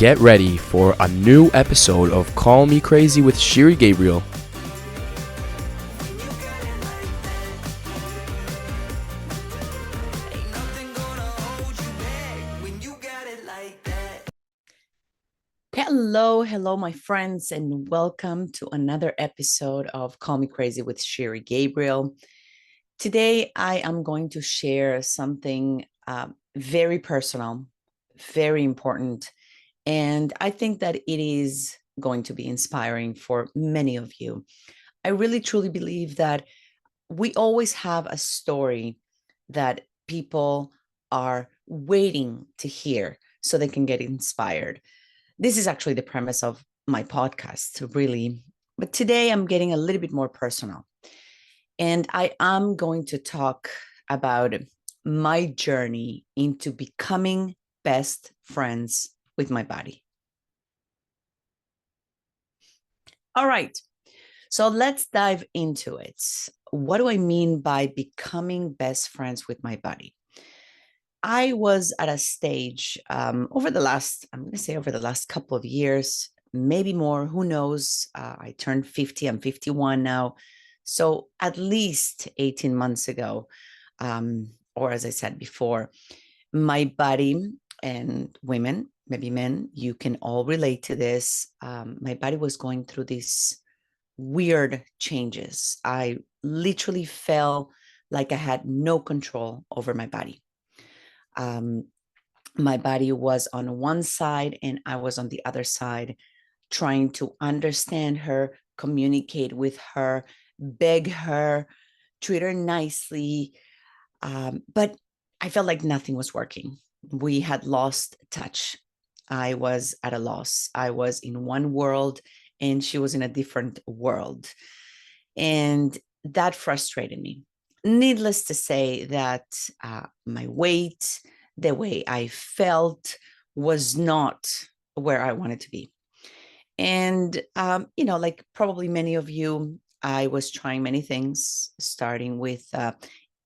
get ready for a new episode of Call Me Crazy with Shiri Gabriel. Hello, my friends, and welcome to another episode of Call Me Crazy with Shiri Gabriel. Today, I am going to share something very personal, very important, and I think that it is going to be inspiring for many of you. I really truly believe that we always have a story that people are waiting to hear so they can get inspired. This is actually the premise of my podcast, really. But today I'm getting a little bit more personal. And I am going to talk about my journey into becoming best friends with my body. All right. So let's dive into it. What do I mean by becoming best friends with my body? I was at a stage over the last, I'm going to say over the last couple of years, maybe more, who knows? I turned 50, I'm 51 now. So at least 18 months ago, or as I said before, my body and women, maybe men, you can all relate to this. My body was going through these weird changes. I literally felt like I had no control over my body. Um, my body was on one side and I was on the other side, trying to understand her, communicate with her, beg her, treat her nicely. But I felt like nothing was working. We had lost touch. I was at a loss. I was in one world and she was in a different world. And that frustrated me. Needless to say that my weight, the way I felt was not where I wanted to be. And, like probably many of you, I was trying many things, starting with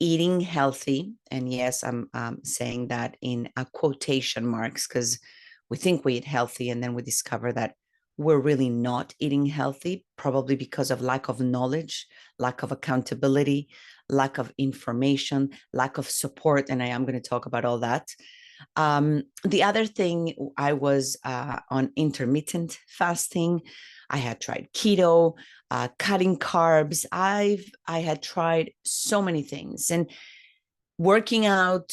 eating healthy. And yes, I'm saying that in quotation marks because we think we eat healthy and then we discover that we're really not eating healthy, probably because of lack of knowledge, lack of accountability, lack of information, lack of support. And I am going to talk about all that. The other thing, I was on intermittent fasting. I had tried keto, cutting carbs. I had tried so many things, and working out,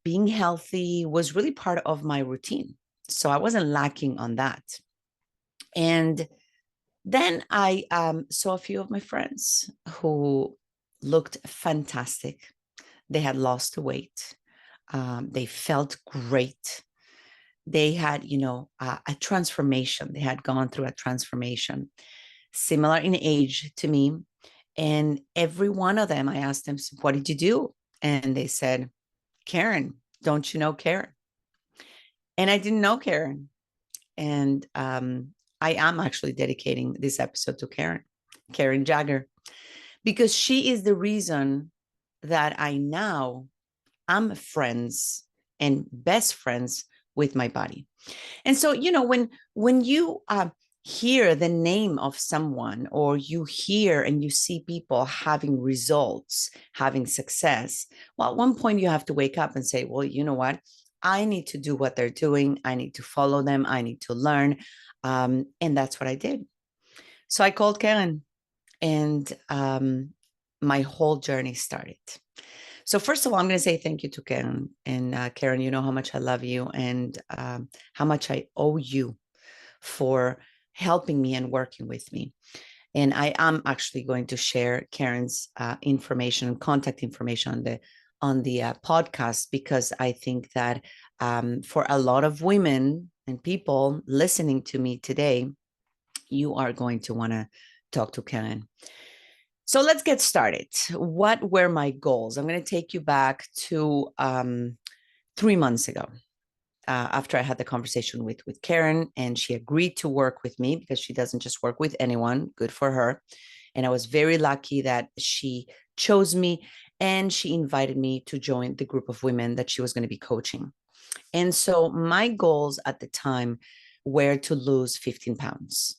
being healthy was really part of my routine. So I wasn't lacking on that. And then I saw a few of my friends who looked fantastic. They had lost weight. They felt great. They had, a transformation. They had gone through a transformation, similar in age to me. And every one of them, I asked them, "What did you do?" And they said, "Karen, don't you know Karen?" And I didn't know Karen. And I am actually dedicating this episode to Karen Jagger, because she is the reason that I now am friends and best friends with my body. And so, when you hear the name of someone, or you hear and you see people having results, having success, well, at one point you have to wake up and say, well, you know what? I need to do what they're doing. I need to follow them. I need to learn. And that's what I did. So I called Karen, and my whole journey started. So first of all, I'm going to say thank you to Karen. And Karen, you know how much I love you, and how much I owe you for helping me and working with me. And I am actually going to share Karen's information and contact information on the podcast, because I think that for a lot of women and people listening to me today, you are going to want to talk to Karen. So let's get started. What were my goals? I'm going to take you back to 3 months ago, after I had the conversation with Karen, and she agreed to work with me, because she doesn't just work with anyone. Good for her. And I was very lucky that she chose me, and she invited me to join the group of women that she was going to be coaching. And so my goals at the time where to lose 15 pounds,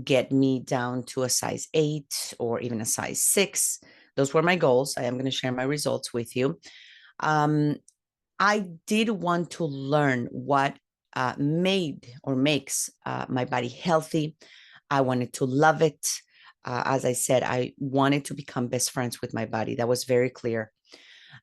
get me down to a size 8 or even a size 6. Those were my goals. I am going to share my results with you. I did want to learn what made or makes my body healthy. I wanted to love it. As I said, I wanted to become best friends with my body. That was very clear.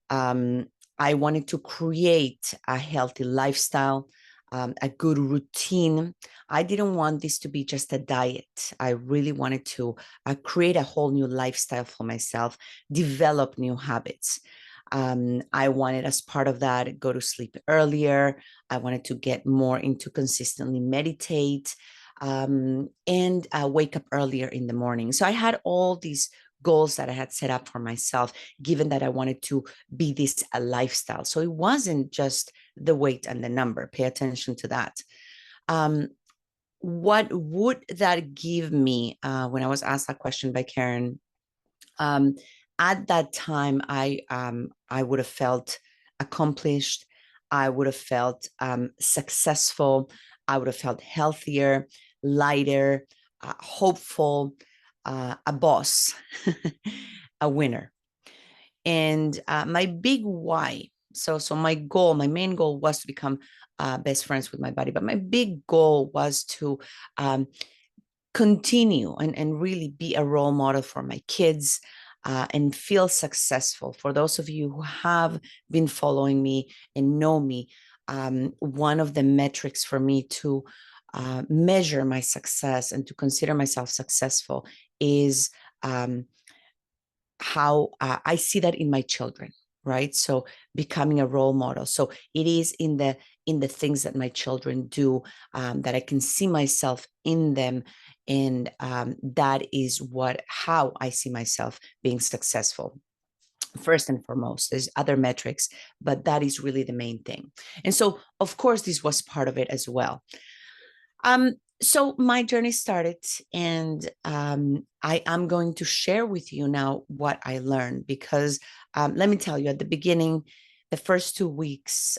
Um, I wanted to create a healthy lifestyle, a good routine. I didn't want this to be just a diet. I really wanted to create a whole new lifestyle for myself, develop new habits. I wanted, as part of that, go to sleep earlier. I wanted to get more into consistently meditate, and wake up earlier in the morning. So I had all these goals that I had set up for myself, given that I wanted to be this a lifestyle. So it wasn't just the weight and the number. Pay attention to that. Um, what would that give me when I was asked that question by Karen? Um, at that time, I would have felt accomplished. I would have felt successful. I would have felt healthier, lighter, hopeful, a boss, a winner. And my big why. So my goal, my main goal was to become best friends with my body. But my big goal was to continue and really be a role model for my kids, and feel successful. For those of you who have been following me and know me, one of the metrics for me to measure my success and to consider myself successful is how I see that in my children, right? So becoming a role model. So it is in the things that my children do, that I can see myself in them, and that is how I see myself being successful. First and foremost, there's other metrics, but that is really the main thing. And so, of course, this was part of it as well. So my journey started, and I am going to share with you now what I learned, because let me tell you, at the beginning, the first 2 weeks,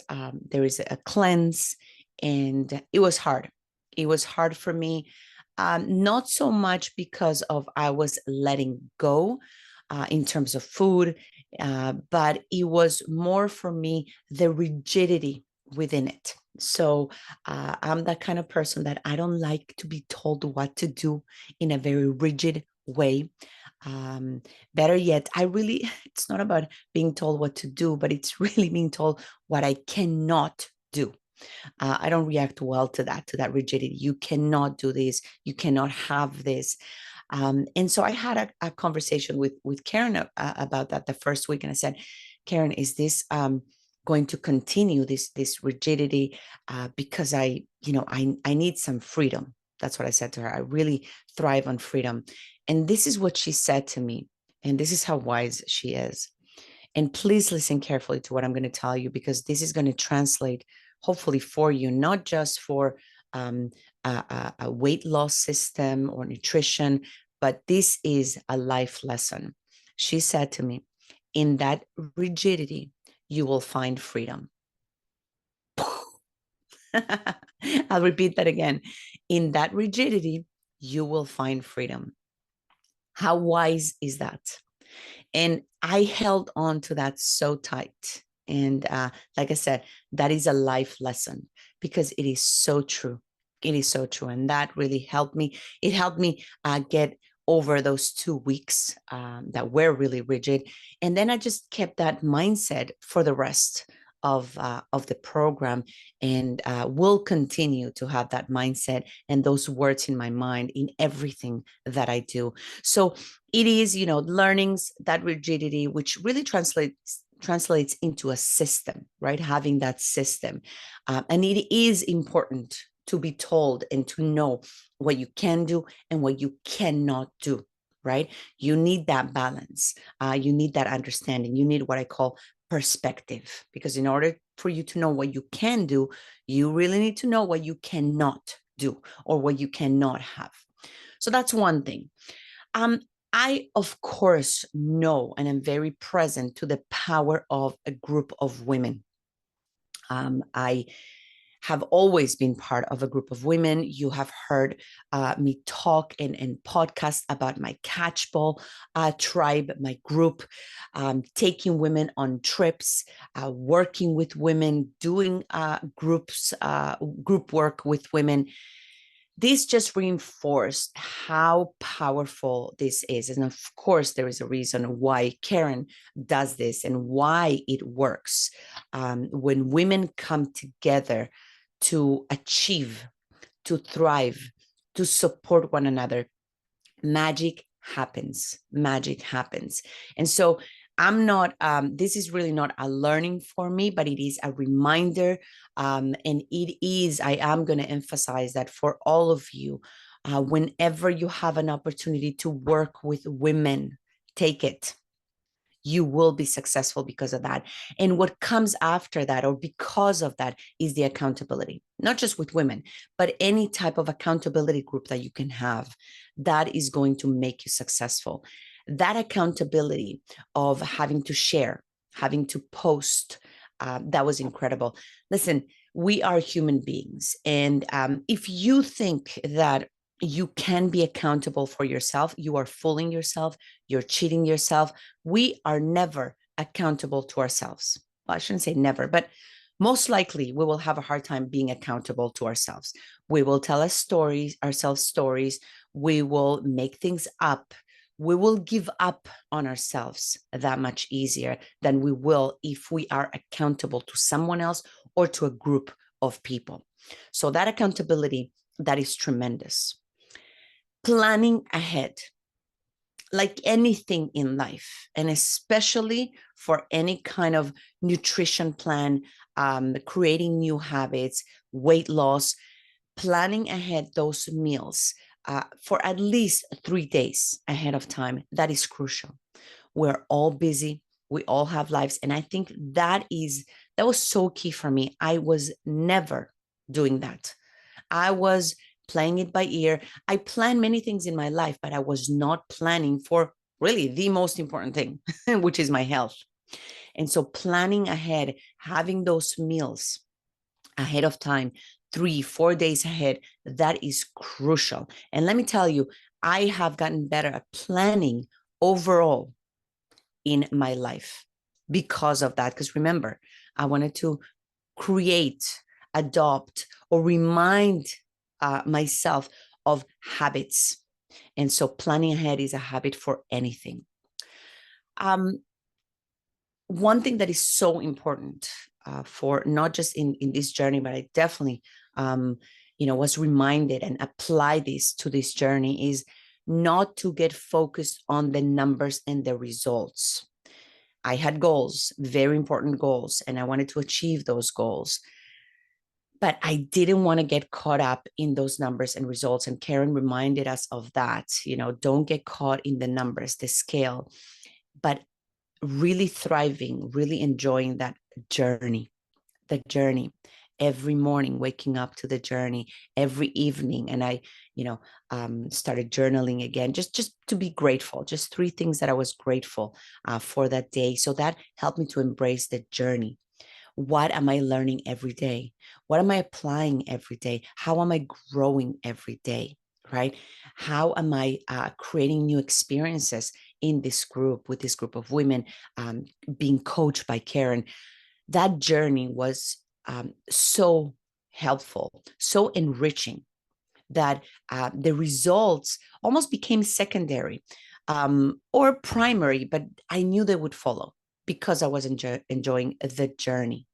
there is a cleanse, and it was hard. It was hard for me, not so much because of I was letting go in terms of food, but it was more for me the rigidity within it. So I'm that kind of person that I don't like to be told what to do in a very rigid way. Um, Better yet, it's not about being told what to do, but it's really being told what I cannot do. I don't react well to that rigidity. You cannot do this. You cannot have this. And so I had a conversation with Karen about that the first week, and I said, Karen, is this going to continue this rigidity? Because I need some freedom. That's what I said to her. I really thrive on freedom, and this is what she said to me, and this is how wise she is. And please listen carefully to what I'm going to tell you, because this is going to translate, hopefully, for you, not just for um, a weight loss system or nutrition, but this is a life lesson. She said to me, in that rigidity, you will find freedom. I'll repeat that again. In that rigidity, you will find freedom. How wise is that? And I held on to that so tight. And like I said, that is a life lesson, because it is so true. It is so true. And that really helped me. It helped me get over those 2 weeks that were really rigid. And then I just kept that mindset for the rest of the program, and will continue to have that mindset and those words in my mind in everything that I do. So it is, learnings, that rigidity, which really translates into a system, right? Having that system. And it is important to be told and to know what you can do and what you cannot do, right? You need that balance. You need that understanding. You need what I call perspective, because in order for you to know what you can do, you really need to know what you cannot do or what you cannot have. So that's one thing. Um, I, of course, know and am very present to the power of a group of women. I have always been part of a group of women. You have heard me talk and podcast about my catchball tribe, my group, taking women on trips, working with women, doing group work with women. This just reinforced how powerful this is. And of course, there is a reason why Karen does this and why it works. When women come together to achieve, to thrive, to support one another, magic happens. Magic happens. And so this is really not a learning for me, but it is a reminder. And I am going to emphasize that for all of you, whenever you have an opportunity to work with women, take it. You will be successful because of that. And what comes after that, or because of that, is the accountability, not just with women, but any type of accountability group that you can have that is going to make you successful. That accountability of having to share, having to post, that was incredible. Listen, we are human beings. And if you think that you can be accountable for yourself, you are fooling yourself, you're cheating yourself. We are never accountable to ourselves. Well, I shouldn't say never, but most likely we will have a hard time being accountable to ourselves. We will tell ourselves stories. We will make things up. We will give up on ourselves that much easier than we will if we are accountable to someone else or to a group of people. So that accountability, that is tremendous. Planning ahead, like anything in life, and especially for any kind of nutrition plan, creating new habits, weight loss, planning ahead those meals for at least 3 days ahead of time, that is crucial. We're all busy. We all have lives. And I think that was so key for me. I was never doing that. I was playing it by ear. I planned many things in my life, but I was not planning for really the most important thing, which is my health. And so planning ahead, having those meals ahead of time, 3-4 days ahead, that is crucial. And let me tell you, I have gotten better at planning overall in my life because of that. Because remember, I wanted to create, adopt, or remind myself of habits. And so planning ahead is a habit for anything. One thing that is so important for not just in this journey, but I definitely, was reminded and apply this to this journey, is not to get focused on the numbers and the results. I had goals, very important goals, and I wanted to achieve those goals. But I didn't want to get caught up in those numbers and results. And Karen reminded us of that. Don't get caught in the numbers, the scale, but really thriving, really enjoying that journey, the journey. Every morning, waking up to the journey, every evening. And I, started journaling again, just to be grateful, just 3 things that I was grateful for that day. So that helped me to embrace the journey. What am I learning every day? What am I applying every day? How am I growing every day? Right? How am I creating new experiences in this group, with this group of women, being coached by Karen? That journey was so helpful, so enriching, that the results almost became secondary or primary, but I knew they would follow because I was enjoying the journey.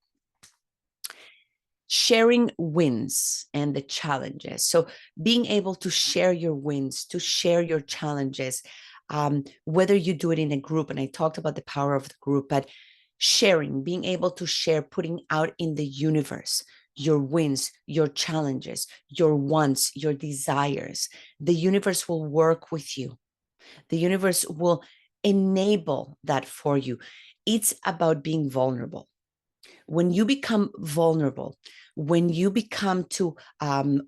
Sharing wins and the challenges. So being able to share your wins, to share your challenges, whether you do it in a group, and I talked about the power of the group, but sharing, being able to share, putting out in the universe your wins, your challenges, your wants, your desires. The universe will work with you. The universe will enable that for you. It's about being vulnerable. When you become vulnerable, when you become to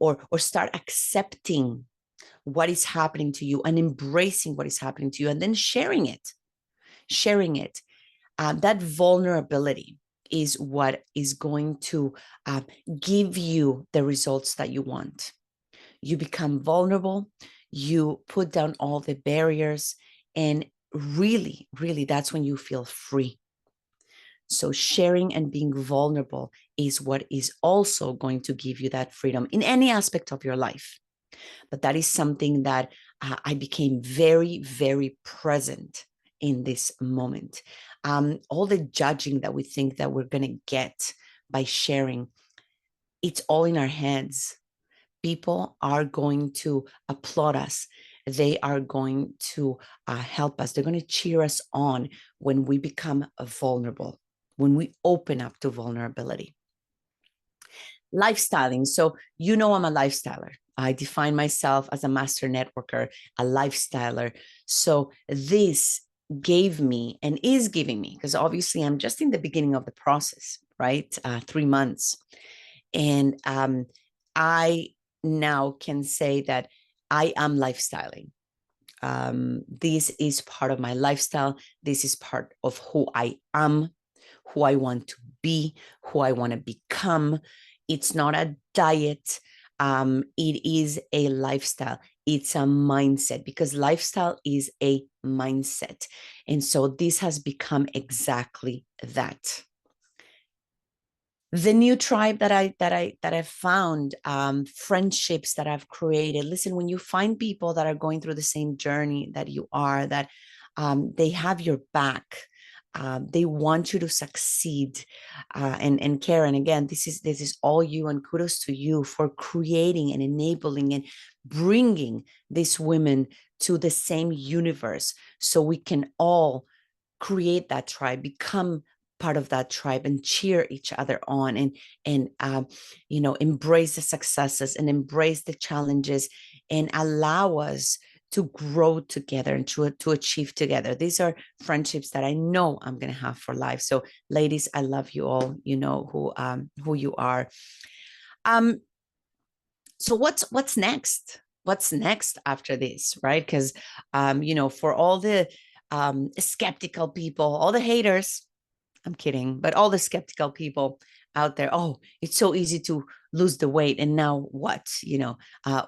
or start accepting what is happening to you and embracing what is happening to you, and then sharing it, that vulnerability is what is going to give you the results that you want. You become vulnerable, you put down all the barriers, and really, really, that's when you feel free. So sharing and being vulnerable is what is also going to give you that freedom in any aspect of your life. But that is something that I became very, very present in this moment. All the judging that we think that we're going to get by sharing, it's all in our heads. People are going to applaud us. They are going to help us. They're going to cheer us on when we become vulnerable, when we open up to vulnerability. Lifestyling. So, I'm a lifestyler. I define myself as a master networker, a lifestyler. So, this gave me and is giving me, because obviously I'm just in the beginning of the process, right? 3 months. And I now can say that I am lifestyling. This is part of my lifestyle. This is part of who I am, who I want to be, who I want to become. It's not a diet. It is a lifestyle. It's a mindset, because lifestyle is a mindset. And so this has become exactly that. The new tribe that I've found, friendships that I've created. Listen, when you find people that are going through the same journey that you are, that they have your back, they want you to succeed. And Karen, again, this is all you, and kudos to you for creating and enabling and bringing these women to the same universe, so we can all create that tribe, become part of that tribe, and cheer each other on, and embrace the successes and embrace the challenges, and allow us to grow together and to achieve together. These are friendships that I know I'm going to have for life. So ladies, I love you all. You know who you are. So what's next? What's next after this, right? Because for all the skeptical people, all the haters, I'm kidding, but all the skeptical people out there, oh, it's so easy to lose the weight, and now what?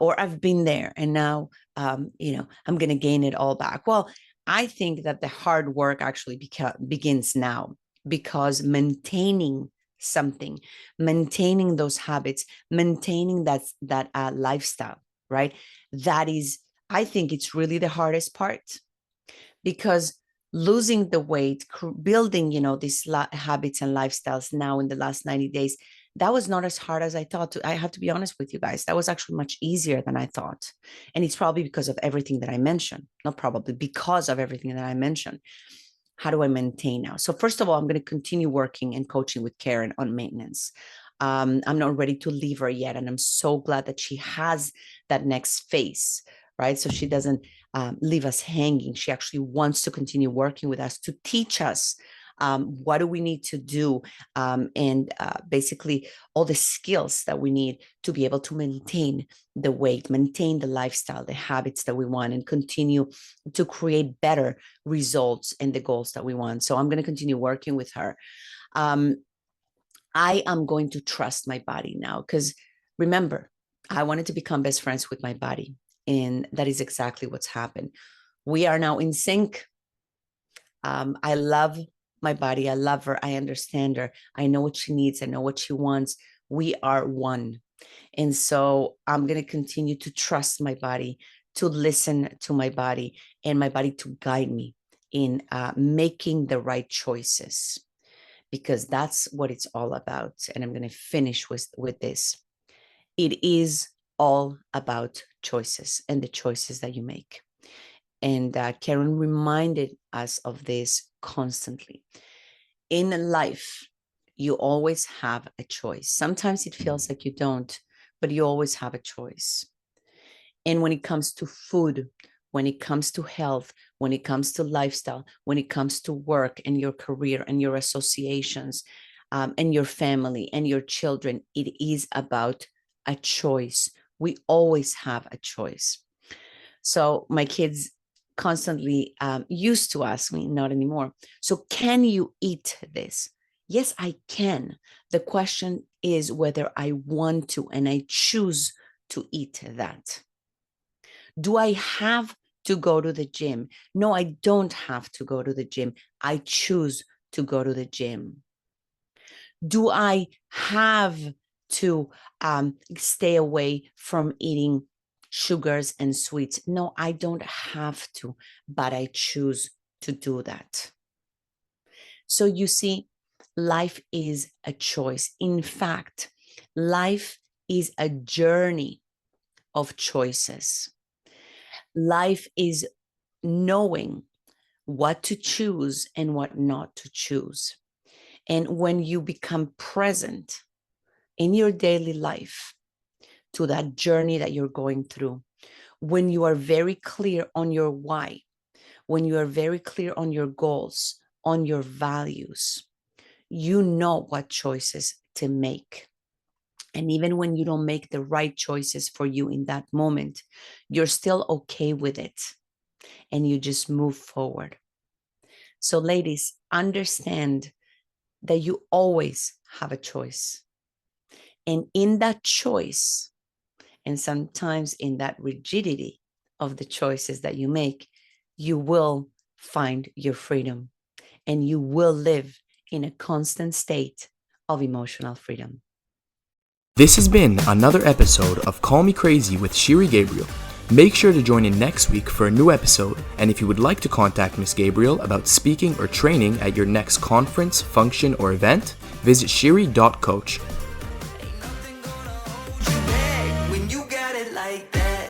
Or I've been there, and now I'm going to gain it all back. Well, I think that the hard work actually begins now, because maintaining something, maintaining those habits, maintaining that lifestyle, right? That is, I think it's really the hardest part, because losing the weight, building, these habits and lifestyles now in the last 90 days, that was not as hard as I thought. I have to be honest with you guys. That was actually much easier than I thought. And it's probably because of everything that I mentioned. Not probably, because of everything that I mentioned. How do I maintain now? So first of all, I'm going to continue working and coaching with Karen on maintenance. I'm not ready to leave her yet. And I'm so glad that she has that next phase, right? So she doesn't leave us hanging. She actually wants to continue working with us to teach us what do we need to do, and basically all the skills that we need to be able to maintain the weight, maintain the lifestyle, the habits that we want, and continue to create better results and the goals that we want. So I'm going to continue working with her. I am going to trust my body now, because remember, I wanted to become best friends with my body. And that is exactly what's happened. We are now in sync. I love my body. I love her. I understand her. I know what she needs. I know what she wants. We are one. And so I'm going to continue to trust my body, to listen to my body, and my body to guide me in making the right choices, because that's what it's all about. And I'm going to finish with this. It is all about choices and the choices that you make. And Karen reminded us of this constantly. In life, you always have a choice. Sometimes it feels like you don't, but you always have a choice. And when it comes to food, when it comes to health, when it comes to lifestyle, when it comes to work and your career and your associations, and your family and your children, it is about a choice. We always have a choice. So my kids constantly used to ask me, not anymore, so can you eat this? Yes, I can. The question is whether I want to and I choose to eat that. Do I have to go to the gym? No, I don't have to go to the gym. I choose to go to the gym. Do I have to stay away from eating sugars and sweets? No, I don't have to, but I choose to do that. So you see, life is a choice. In fact, life is a journey of choices. Life is knowing what to choose and what not to choose. And when you become present in your daily life to that journey that you're going through, when you are very clear on your why, when you are very clear on your goals, on your values, you know what choices to make. And even when you don't make the right choices for you in that moment, you're still okay with it and you just move forward. So, ladies, understand that you always have a choice. And in that choice, and sometimes in that rigidity of the choices that you make, you will find your freedom and you will live in a constant state of emotional freedom. This has been another episode of Call Me Crazy with Shiri Gabriel. Make sure to join in next week for a new episode, and if you would like to contact Miss Gabriel about speaking or training at your next conference, function, or event, visit shiri.coach.